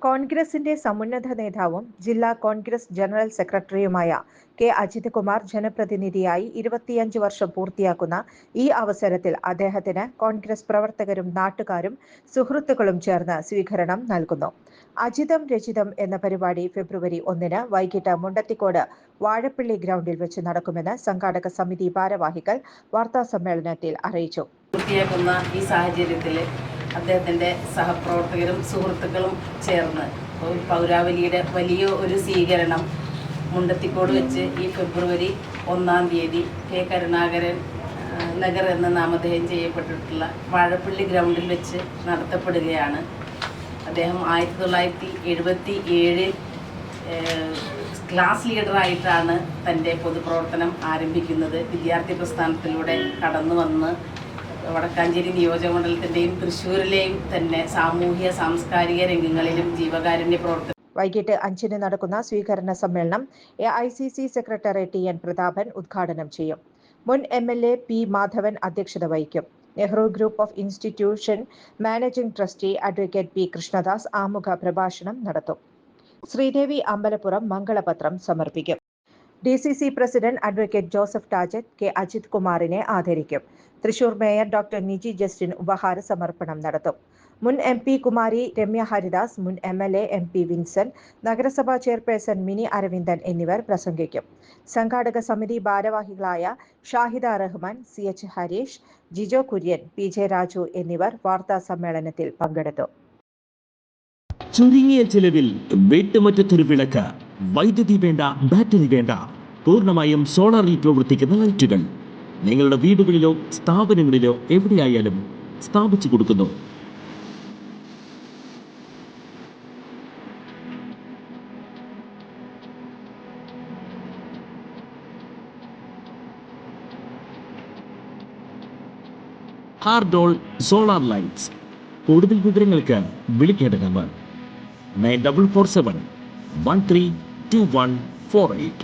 കോൺഗ്രസിന്റെ സമുന്നത നേതാവും ജില്ലാ കോൺഗ്രസ് ജനറൽ സെക്രട്ടറിയുമായ കെ അജിത് കുമാർ ജനപ്രതിനിധിയായി 25 വർഷം പൂർത്തിയാക്കുന്ന ഈ അവസരത്തിൽ അദ്ദേഹത്തിന് കോൺഗ്രസ് പ്രവർത്തകരും നാട്ടുകാരും സുഹൃത്തുക്കളും ചേർന്ന് സ്വീകരണം നൽകുന്നു. അജിതം രചിതം എന്ന പരിപാടി ഫെബ്രുവരി 1 വൈകിട്ട് മുണ്ടത്തിക്കോട് വാഴപ്പള്ളി ഗ്രൗണ്ടിൽ വെച്ച് നടക്കുമെന്ന് സംഘാടക സമിതി ഭാരവാഹികൾ വാർത്താസമ്മേളനത്തിൽ അറിയിച്ചു. ഈ സാഹചര്യത്തിൽ അദ്ദേഹത്തിൻ്റെ സഹപ്രവർത്തകരും സുഹൃത്തുക്കളും ചേർന്ന് പൗരാവലിയുടെ വലിയ ഒരു സ്വീകരണം മുണ്ടത്തിക്കോട് വെച്ച് ഈ ഫെബ്രുവരി 1 കെ കരുണാകരൻ നഗർ എന്ന നാമധേയം ചെയ്യപ്പെട്ടിട്ടുള്ള വാഴപ്പള്ളി ഗ്രൗണ്ടിൽ വെച്ച് നടത്തപ്പെടുകയാണ്. അദ്ദേഹം 1977 ക്ലാസ് ലീഡറായിട്ടാണ് തൻ്റെ പൊതുപ്രവർത്തനം ആരംഭിക്കുന്നത്. വിദ്യാർത്ഥി പ്രസ്ഥാനത്തിലൂടെ കടന്നു വന്ന് വടക്കാഞ്ചേരി നിയോജകമണ്ഡലത്തിൻ്റെയും തൃശ്ശൂരിലെയും തന്നെ സാമൂഹ്യ സാംസ്കാരിക രംഗങ്ങളിലും ജീവകാരുണ്യ പ്രവർത്തനം. വൈകിട്ട് 5 നടക്കുന്ന സ്വീകരണ സമ്മേളനം AICC സെക്രട്ടറി TN പ്രതാപൻ ഉദ്ഘാടനം ചെയ്യും. മുൻ MLA P മാധവൻ അധ്യക്ഷത വഹിക്കും. Nehru group of institution managing trustee advocate P Krishnadas ആമുഖ പ്രഭാഷണം നടത്തും. ശ്രീദേവി അമ്പലപ്പുറം മംഗളപത്രം സമർപ്പിക്കും. DCC president advocate Joseph Tajet K Ajith കുമാറിനെ ആദരിക്കും. തൃശൂർ മേയർ ഡോക്ടർ നിജി ജസ്റ്റിൻ ഉപഹാര സമർപ്പണം നടത്തും. മുൻ MP കുമാരി രമ്യ ഹരിദാസ്, മുൻ MLA MP വിൻസെന്റ്, നഗരസഭാ ചെയർപേഴ്സൺ മിനി അരവിന്ദൻ എന്നിവർ പ്രസംഗിക്കും. സംഘാടക സമിതി ഭാരവാഹികളായ ഷാഹിദ റഹ്മാൻ, CH ഹരീഷ്, ജിജോ കുര്യൻ, PJ രാജു എന്നിവർ വാർത്താ സമ്മേളനത്തിൽ പങ്കെടുത്തു. ചുരുങ്ങിയ ചെലവിൽ വീട്ടുമുറ്റത്തൊരു വിളക്ക്, വൈദ്യുതി വേണ്ട, ബാറ്ററി വേണ്ട, പൂർണ്ണമായും സോളാറിൽ പ്രവർത്തിക്കുന്ന ലൈറ്റുകൾ നിങ്ങളുടെ വീടുകളിലോ സ്ഥാപനങ്ങളിലോ എവിടെയായാലും സ്ഥാപിച്ചു കൊടുക്കുന്നു. ഹാർഡോൾ സോളാർ ലൈറ്റ്സ്. കൂടുതൽ വിവരങ്ങൾക്ക് വിളിക്കേണ്ട നമ്പർ 9447132148.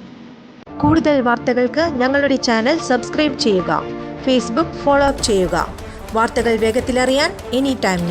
കൂടുതൽ വാർത്തകൾക്ക് ഞങ്ങളുടെ ചാനൽ സബ്സ്ക്രൈബ് ചെയ്യുക. ഫേസ്ബുക്ക് ഫോളോ അപ്പ് ചെയ്യുക. വാർത്തകൾ വേഗത്തിലറിയാൻ എനി ടൈം ന്യൂസ്.